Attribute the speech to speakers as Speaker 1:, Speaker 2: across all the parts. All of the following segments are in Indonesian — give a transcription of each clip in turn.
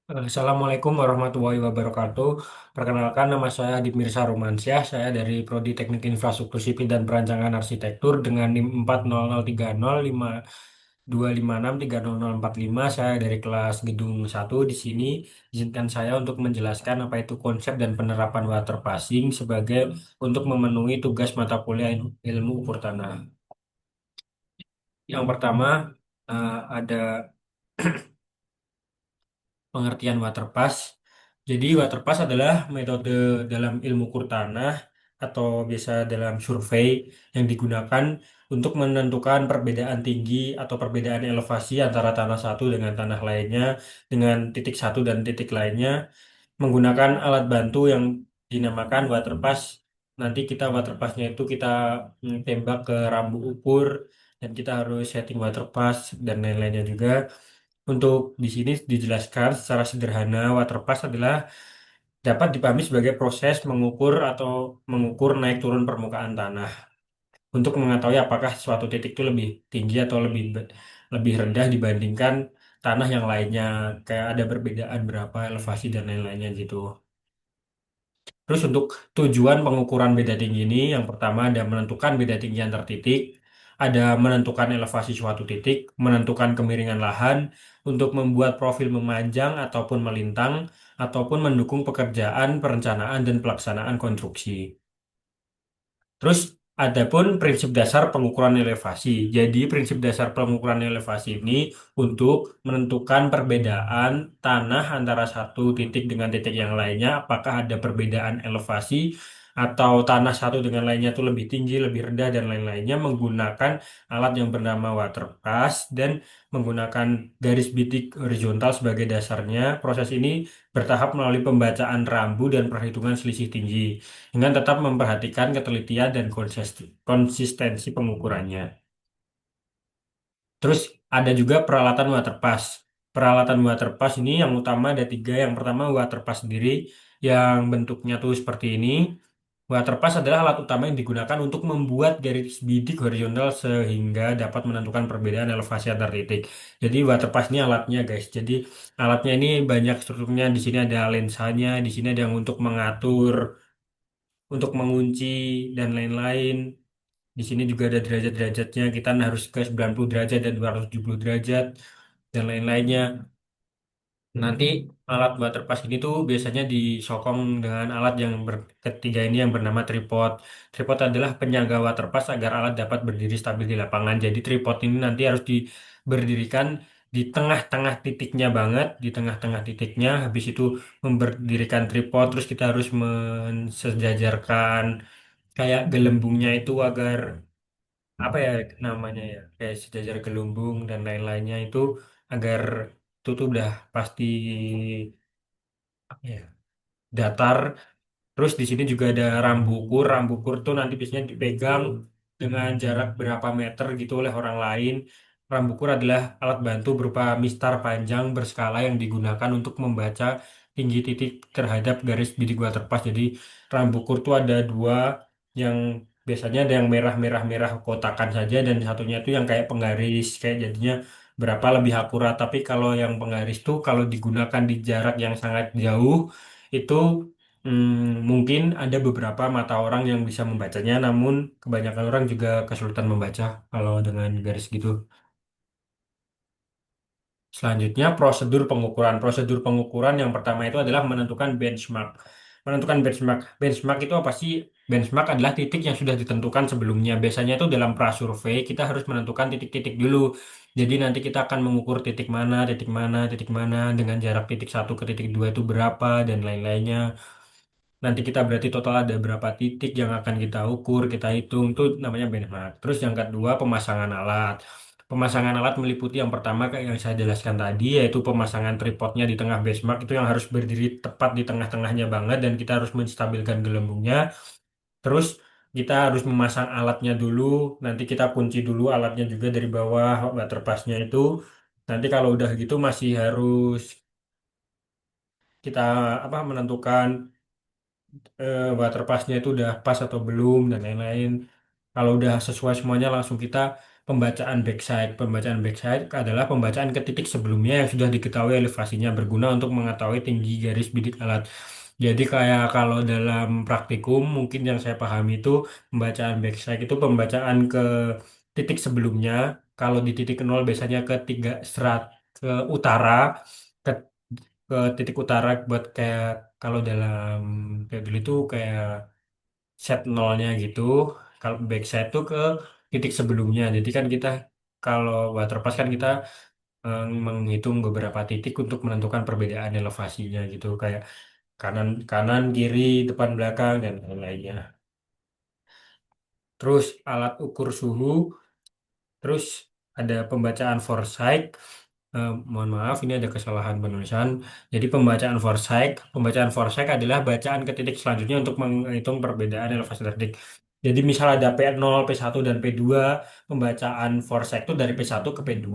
Speaker 1: Assalamualaikum warahmatullahi wabarakatuh. Perkenalkan nama saya Adip Mirsa Romansyah. Saya dari Prodi Teknik Infrastruktur Sipil dan Perancangan Arsitektur dengan NIM 400305256300045. Saya dari kelas Gedung 1 di sini. Izinkan saya untuk menjelaskan apa itu konsep dan penerapan water passing sebagai untuk memenuhi tugas mata kuliah ilmu ukur tanah. Yang pertama ada pengertian waterpass. Jadi waterpass adalah metode dalam ilmu ukur tanah atau biasa dalam survei yang digunakan untuk menentukan perbedaan tinggi atau perbedaan elevasi antara tanah satu dengan tanah lainnya dengan titik satu dan titik lainnya menggunakan alat bantu yang dinamakan waterpass. Nanti kita waterpassnya itu kita tembak ke rambu ukur dan kita harus setting waterpass dan lain-lainnya juga. Untuk di sini dijelaskan secara sederhana, waterpass adalah dapat dipahami sebagai proses mengukur atau mengukur naik turun permukaan tanah untuk mengetahui apakah suatu titik itu lebih tinggi atau lebih rendah dibandingkan tanah yang lainnya, kayak ada perbedaan berapa elevasi dan lain-lainnya gitu. Terus untuk tujuan pengukuran beda tinggi ini, yang pertama ada menentukan beda tinggi antar titik, ada menentukan elevasi suatu titik, menentukan kemiringan lahan, untuk membuat profil memanjang ataupun melintang, ataupun mendukung pekerjaan, perencanaan, dan pelaksanaan konstruksi. Terus adapun prinsip dasar pengukuran elevasi. Jadi prinsip dasar pengukuran elevasi ini untuk menentukan perbedaan tanah antara satu titik dengan titik yang lainnya, apakah ada perbedaan elevasi atau tanah satu dengan lainnya itu lebih tinggi, lebih rendah dan lain-lainnya menggunakan alat yang bernama water pass dan menggunakan garis bidik horizontal sebagai dasarnya. Proses ini bertahap melalui pembacaan rambu dan perhitungan selisih tinggi dengan tetap memperhatikan ketelitian dan konsistensi pengukurannya. Terus ada juga peralatan waterpass. Peralatan waterpass ini yang utama ada tiga. Yang pertama waterpass sendiri yang bentuknya tuh seperti ini. Waterpass adalah alat utama yang digunakan untuk membuat garis bidik horizontal sehingga dapat menentukan perbedaan elevasi antar titik. Jadi waterpass ini alatnya guys. Jadi alatnya ini banyak strukturnya. Di sini ada lensanya, di sini ada yang untuk mengatur, untuk mengunci dan lain-lain. Di sini juga ada derajat-derajatnya. Kita harus ke 90 derajat dan 270 derajat dan lain-lainnya. Nanti alat waterpass ini tuh biasanya disokong dengan alat yang ketiga ini yang bernama tripod. Tripod adalah penyangga waterpass agar alat dapat berdiri stabil di lapangan. Jadi tripod ini nanti harus diberdirikan di tengah-tengah titiknya banget, di tengah-tengah titiknya. Habis itu memberdirikan tripod, terus kita harus mensejajarkan kayak gelembungnya itu agar apa ya namanya ya kayak sejajar gelembung dan lain-lainnya itu agar itu tuh udah pasti apa ya datar. Terus di sini juga ada rambu ukur. Rambu ukur tuh nanti biasanya dipegang dengan jarak berapa meter gitu oleh orang lain. Rambu ukur adalah alat bantu berupa mistar panjang berskala yang digunakan untuk membaca tinggi titik terhadap garis bidik waterpass. Jadi rambu ukur tuh ada dua, yang biasanya ada yang merah kotakan saja dan satunya tuh yang kayak penggaris kayak jadinya berapa lebih akurat. Tapi kalau yang penggaris tuh kalau digunakan di jarak yang sangat jauh itu mungkin ada beberapa mata orang yang bisa membacanya, namun kebanyakan orang juga kesulitan membaca kalau dengan garis gitu. Selanjutnya, prosedur pengukuran. Prosedur pengukuran yang pertama itu adalah menentukan benchmark. Menentukan benchmark. Benchmark itu apa sih? Benchmark adalah titik yang sudah ditentukan sebelumnya. Biasanya itu dalam prasurvei kita harus menentukan titik-titik dulu. Jadi nanti kita akan mengukur titik mana dengan jarak titik satu ke titik dua itu berapa dan lain-lainnya. Nanti kita berarti total ada berapa titik yang akan kita ukur, kita hitung, itu namanya benchmark. Terus yang kedua, pemasangan alat. Pemasangan alat meliputi yang pertama kayak yang saya jelaskan tadi, yaitu pemasangan tripodnya di tengah benchmark itu yang harus berdiri tepat di tengah-tengahnya banget dan kita harus menstabilkan gelembungnya. Terus kita harus memasang alatnya dulu, nanti kita kunci dulu alatnya juga dari bawah waterpassnya itu. Nanti kalau udah gitu masih harus kita apa menentukan water pass-nya itu udah pas atau belum dan lain-lain. Kalau udah sesuai semuanya langsung kita pembacaan backside. Pembacaan backside adalah pembacaan ke titik sebelumnya yang sudah diketahui elevasinya berguna untuk mengetahui tinggi garis bidik alat. Jadi kayak kalau dalam praktikum mungkin yang saya pahami itu pembacaan backside itu pembacaan ke titik sebelumnya. Kalau di titik nol biasanya ke tiga serat ke utara, ke, ke titik utara buat kayak kalau dalam kayak dulu itu kayak set nolnya gitu. Kalau backside tuh ke titik sebelumnya. Jadi kan kita kalau waterpass kan kita menghitung beberapa titik untuk menentukan perbedaan elevasinya gitu kayak kanan kanan kiri depan belakang dan lain-lainnya. Terus alat ukur suhu, terus ada pembacaan foresight. Mohon maaf, ini ada kesalahan penulisan. Jadi pembacaan foresight adalah bacaan ke titik selanjutnya untuk menghitung perbedaan elevasi terdik. Jadi misal ada P0, P1, dan P2, pembacaan foresight itu dari P1 ke P2,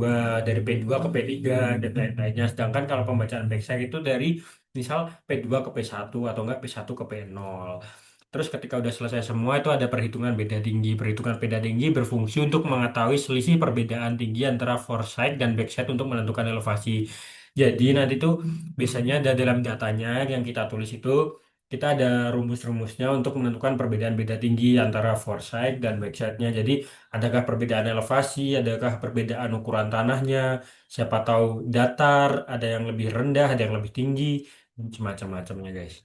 Speaker 1: dari P2 ke P3, dan lain-lainnya. Sedangkan kalau pembacaan backside itu dari misal P2 ke P1 atau enggak P1 ke P0. Terus ketika udah selesai semua itu ada perhitungan beda tinggi. Perhitungan beda tinggi berfungsi untuk mengetahui selisih perbedaan tinggi antara foresight dan backside untuk menentukan elevasi. Jadi nanti tuh biasanya ada dalam datanya yang kita tulis itu kita ada rumus-rumusnya untuk menentukan perbedaan beda tinggi antara foresight dan backside-nya. Jadi adakah perbedaan elevasi, adakah perbedaan ukuran tanahnya, siapa tahu datar, ada yang lebih rendah, ada yang lebih tinggi, semacam-macamnya guys.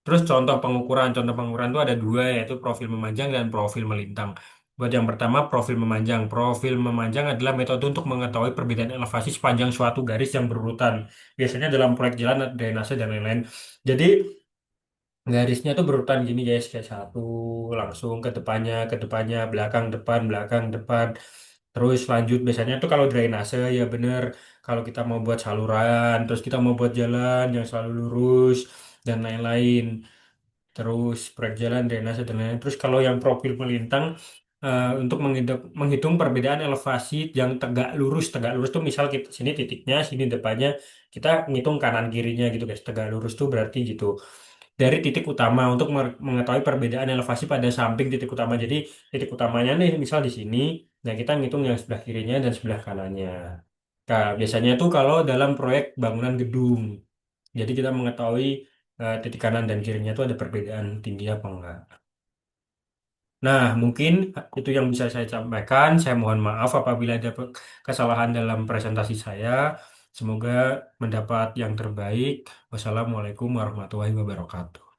Speaker 1: Terus contoh pengukuran itu ada dua yaitu profil memanjang dan profil melintang. Buat yang pertama profil memanjang. Profil memanjang adalah metode untuk mengetahui perbedaan elevasi sepanjang suatu garis yang berurutan. Biasanya dalam proyek jalan, drainase dan lain-lain. Jadi garisnya tuh berurutan gini guys, kayak satu langsung ke depannya, belakang, depan. Terus lanjut biasanya tuh kalau drainase ya bener. Kalau kita mau buat saluran, terus kita mau buat jalan yang selalu lurus dan lain-lain. Terus proyek jalan, drainase dan lain-lain. Terus kalau yang profil melintang untuk menghitung perbedaan elevasi yang tegak lurus tuh misal kita sini titiknya, sini depannya, kita ngitung kanan kirinya gitu guys. Tegak lurus tuh berarti gitu. Dari titik utama untuk mengetahui perbedaan elevasi pada samping titik utama. Jadi titik utamanya nih misal di sini, nah kita ngitung yang sebelah kirinya dan sebelah kanannya. Nah, biasanya tuh kalau dalam proyek bangunan gedung. Jadi kita mengetahui titik kanan dan kirinya itu ada perbedaan tinggi apa enggak. Nah, mungkin itu yang bisa saya sampaikan. Saya mohon maaf apabila ada kesalahan dalam presentasi saya. Semoga mendapat yang terbaik. Wassalamualaikum warahmatullahi wabarakatuh.